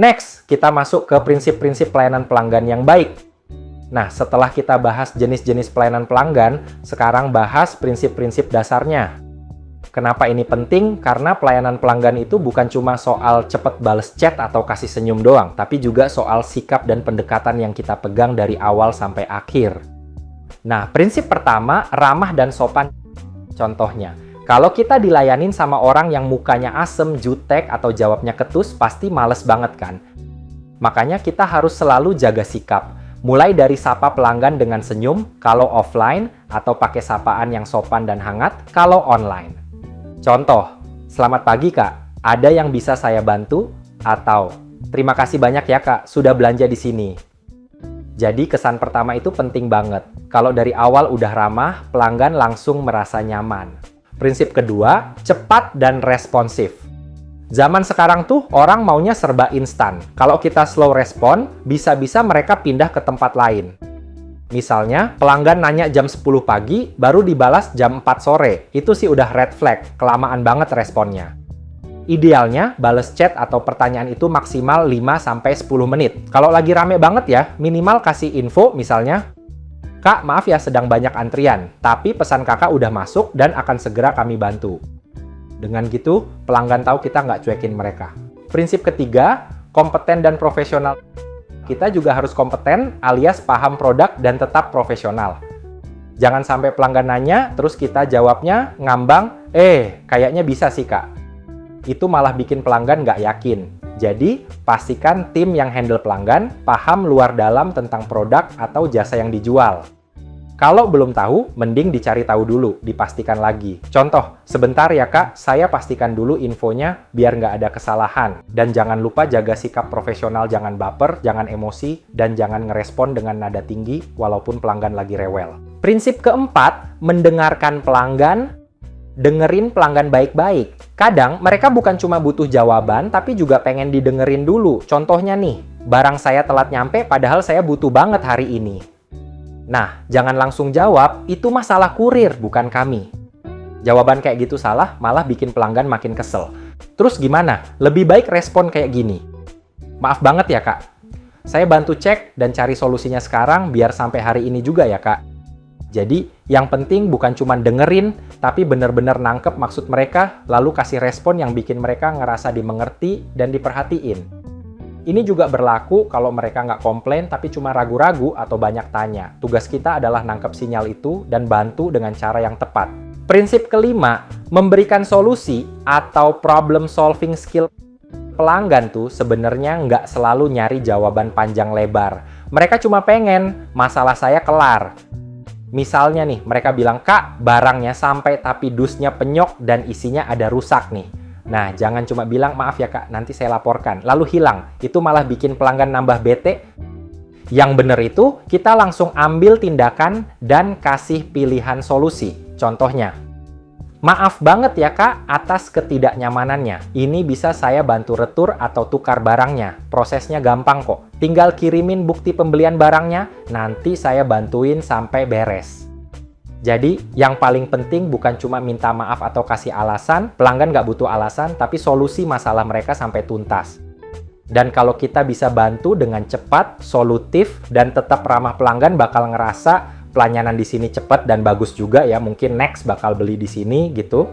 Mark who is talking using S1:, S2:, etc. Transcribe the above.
S1: Next, kita masuk ke prinsip-prinsip pelayanan pelanggan yang baik. Nah, setelah kita bahas jenis-jenis pelayanan pelanggan, sekarang bahas prinsip-prinsip dasarnya. Kenapa ini penting? Karena pelayanan pelanggan itu bukan cuma soal cepet bales chat atau kasih senyum doang, tapi juga soal sikap dan pendekatan yang kita pegang dari awal sampai akhir. Nah, prinsip pertama, ramah dan sopan. Contohnya, kalau kita dilayanin sama orang yang mukanya asem, jutek, atau jawabnya ketus, pasti males banget kan? Makanya kita harus selalu jaga sikap. Mulai dari sapa pelanggan dengan senyum kalau offline, atau pakai sapaan yang sopan dan hangat kalau online. Contoh, selamat pagi Kak, ada yang bisa saya bantu? Atau, terima kasih banyak ya Kak, sudah belanja di sini. Jadi kesan pertama itu penting banget. Kalau dari awal udah ramah, pelanggan langsung merasa nyaman. Prinsip kedua, cepat dan responsif. Zaman sekarang tuh orang maunya serba instan. Kalau kita slow respon, bisa-bisa mereka pindah ke tempat lain. Misalnya, pelanggan nanya jam 10 pagi, baru dibalas jam 4 sore. Itu sih udah red flag, kelamaan banget responnya. Idealnya, bales chat atau pertanyaan itu maksimal 5-10 menit. Kalau lagi rame banget ya, minimal kasih info misalnya, Kak, maaf ya sedang banyak antrian, tapi pesan kakak udah masuk dan akan segera kami bantu. Dengan gitu, pelanggan tahu kita nggak cuekin mereka. Prinsip ketiga, kompeten dan profesional. Kita juga harus kompeten alias paham produk dan tetap profesional. Jangan sampai pelanggan nanya, terus kita jawabnya ngambang, kayaknya bisa sih Kak. Itu malah bikin pelanggan nggak yakin. Jadi, pastikan tim yang handle pelanggan paham luar dalam tentang produk atau jasa yang dijual. Kalau belum tahu, mending dicari tahu dulu, dipastikan lagi. Contoh, sebentar ya Kak, saya pastikan dulu infonya biar nggak ada kesalahan. Dan jangan lupa jaga sikap profesional, jangan baper, jangan emosi, dan jangan ngerespon dengan nada tinggi walaupun pelanggan lagi rewel. Prinsip keempat, mendengarkan pelanggan, dengerin pelanggan baik-baik. Kadang mereka bukan cuma butuh jawaban, tapi juga pengen didengerin dulu. Contohnya nih, barang saya telat nyampe padahal saya butuh banget hari ini. Nah, jangan langsung jawab, itu masalah kurir, bukan kami. Jawaban kayak gitu salah, malah bikin pelanggan makin kesel. Terus gimana? Lebih baik respon kayak gini. Maaf banget ya Kak, saya bantu cek dan cari solusinya sekarang biar sampai hari ini juga ya Kak. Jadi, yang penting bukan cuma dengerin, tapi bener-bener nangkep maksud mereka, lalu kasih respon yang bikin mereka ngerasa dimengerti dan diperhatiin. Ini juga berlaku kalau mereka nggak komplain tapi cuma ragu-ragu atau banyak tanya. Tugas kita adalah nangkep sinyal itu dan bantu dengan cara yang tepat. Prinsip kelima, memberikan solusi atau problem solving skill pelanggan tuh sebenarnya nggak selalu nyari jawaban panjang lebar. Mereka cuma pengen masalah saya kelar. Misalnya nih, mereka bilang, Kak, barangnya sampai tapi dusnya penyok dan isinya ada rusak nih. Nah, jangan cuma bilang, maaf ya Kak, nanti saya laporkan. Lalu hilang. Itu malah bikin pelanggan nambah bete. Yang bener itu, kita langsung ambil tindakan dan kasih pilihan solusi. Contohnya, maaf banget ya Kak atas ketidaknyamanannya. Ini bisa saya bantu retur atau tukar barangnya. Prosesnya gampang kok. Tinggal kirimin bukti pembelian barangnya, nanti saya bantuin sampai beres. Jadi, yang paling penting bukan cuma minta maaf atau kasih alasan, pelanggan nggak butuh alasan, tapi solusi masalah mereka sampai tuntas. Dan kalau kita bisa bantu dengan cepat, solutif, dan tetap ramah pelanggan bakal ngerasa pelayanan di sini cepat dan bagus juga ya, mungkin next bakal beli di sini gitu.